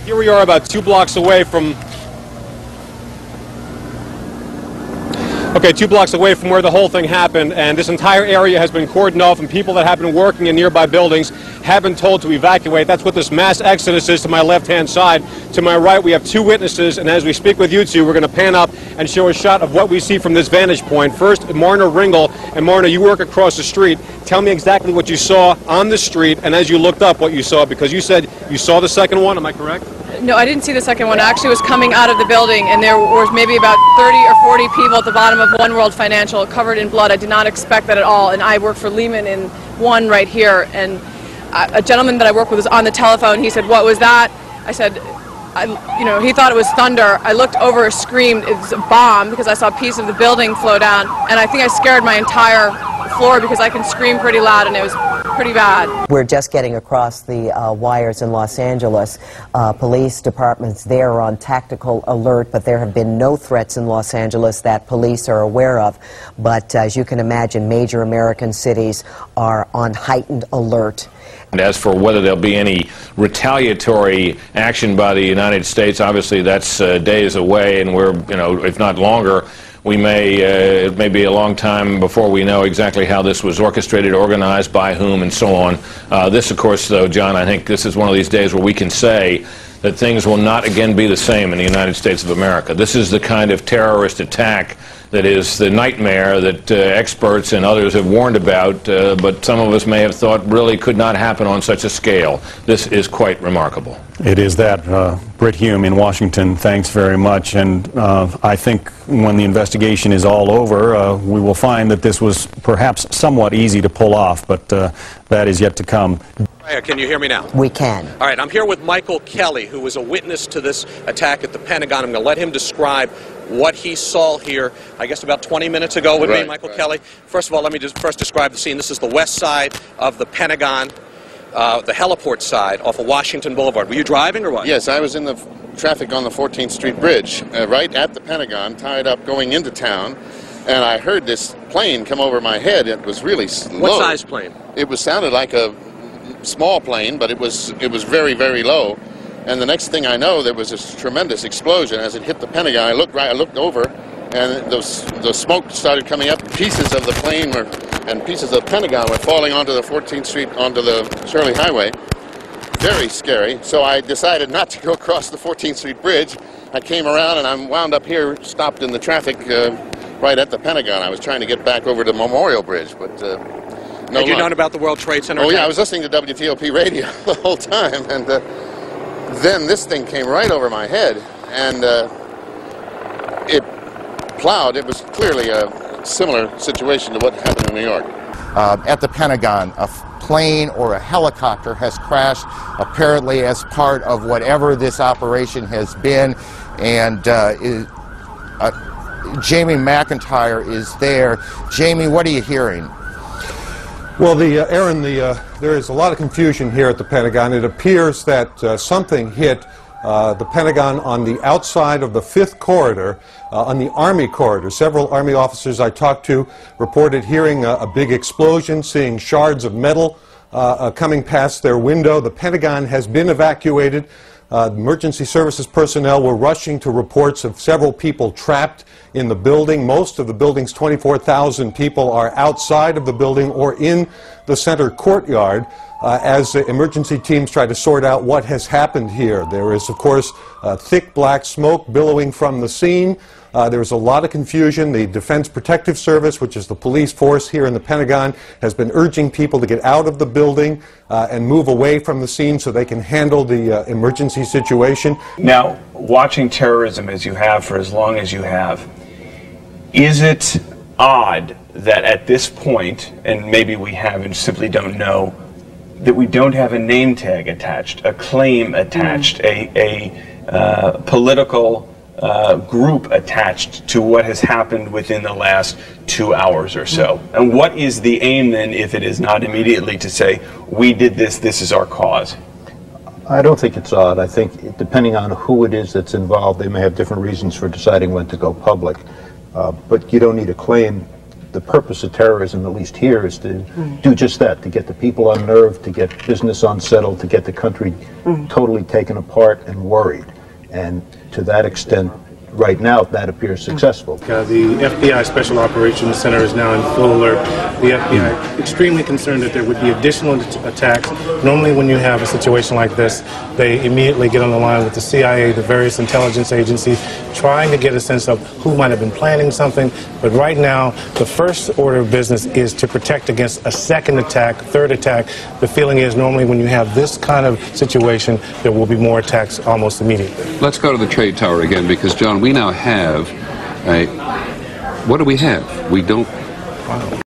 Here we are about 2 blocks away from... Okay, 2 blocks away from where the whole thing happened, and this entire area has been cordoned off, and people that have been working in nearby buildings have been told to evacuate. That's what this mass exodus is to my left-hand side. To my right, we have 2 witnesses, and as we speak with you two, we're going to pan up and show a shot of what we see from this vantage point. First, Marna Ringel. And Marna, you work across the street. Tell me exactly what you saw on the street, and as you looked up, what you saw, because you said you saw the second one. Am I correct? No, I didn't see the second one. I actually was coming out of the building, and there was maybe about 30 or 40 people at the bottom of One World Financial covered in blood. I did not expect that at all, and I work for Lehman in One right here, and a gentleman that I work with was on the telephone. He said, "What was that?" I said, he thought it was thunder. I looked over, screamed, it was a bomb, because I saw a piece of the building flow down, and I think I scared my entire floor because I can scream pretty loud, and it was pretty bad. We're just getting across the wires in Los Angeles. Police departments there are on tactical alert, but there have been no threats in Los Angeles that police are aware of. But as you can imagine, major American cities are on heightened alert. And as for whether there'll be any retaliatory action by the United States, obviously that's days away, and we're, if not longer, it may be a long time before we know exactly how this was orchestrated, organized, by whom, and so on. This, of course, though, John, I think this is one of these days where we can say that things will not again be the same in the United States of America. This is the kind of terrorist attack that is the nightmare that experts and others have warned about, but some of us may have thought really could not happen on such a scale. This is quite remarkable. It is that. Britt Hume in Washington, thanks very much. And I think when the investigation is all over, we will find that this was perhaps somewhat easy to pull off, but that is yet to come. Can you hear me now? We can. All right, I'm here with Michael Kelly, who was a witness to this attack at the Pentagon. I'm going to let him describe what he saw here, I guess about 20 minutes ago with me, Michael Kelly. First of all, let me just first describe the scene. This is the west side of the Pentagon, the heliport side off of Washington Boulevard. Were you driving or what? Yes, I was in the traffic on the 14th Street Bridge, right at the Pentagon, tied up going into town, and I heard this plane come over my head. It was really low. What size plane? It sounded like a small plane, but it was very, very low. And the next thing I know, there was this tremendous explosion as it hit the Pentagon. I looked over, and the smoke started coming up. Pieces of the plane and pieces of the Pentagon were falling onto the 14th Street, onto the Shirley Highway. Very scary. So I decided not to go across the 14th Street Bridge. I came around, and I wound up here, stopped in the traffic right at the Pentagon. I was trying to get back over to Memorial Bridge, but no Had you luck. known about the World Trade Center? Oh, yeah, I was listening to WTOP radio the whole time, and then this thing came right over my head, and it plowed. It was clearly a similar situation to what happened in New York. At the Pentagon, a plane or a helicopter has crashed, apparently as part of whatever this operation has been, and Jamie McIntyre is there. Jamie, what are you hearing? Well, Aaron, there is a lot of confusion here at the Pentagon. It appears that something hit the Pentagon on the outside of the 5th corridor, on the Army corridor. Several Army officers I talked to reported hearing a big explosion, seeing shards of metal coming past their window. The Pentagon has been evacuated. Emergency services personnel were rushing to reports of several people trapped in the building. Most of the building's 24,000 people are outside of the building or in the center courtyard as emergency teams try to sort out what has happened here. There is, of course, thick black smoke billowing from the scene. There is a lot of confusion. The Defense Protective Service, which is the police force here in the Pentagon, has been urging people to get out of the building and move away from the scene so they can handle the emergency situation. Now, watching terrorism as you have for as long as you have, is it odd that at this point, and maybe we have and simply don't know, that we don't have a name tag attached, a claim attached, a political group attached to what has happened within the last 2 hours or so? And what is the aim then, if it is not immediately to say, we did this, this is our cause? I don't think it's odd. I think depending on who it is that's involved, they may have different reasons for deciding when to go public. But you don't need a claim the purpose of terrorism, at least here, is to do just that, to get the people unnerved, to get business unsettled, to get the country totally taken apart and worried. And to that extent, right now, that appears successful. The FBI Special Operations Center is now in full alert. The FBI extremely concerned that there would be additional attacks. Normally when you have a situation like this, they immediately get on the line with the CIA, the various intelligence agencies, trying to get a sense of who might have been planning something. But right now, the first order of business is to protect against a second attack, third attack. The feeling is normally when you have this kind of situation, there will be more attacks almost immediately. Let's go to the trade tower again, because, John, we now have what do we have? We don't... Wow.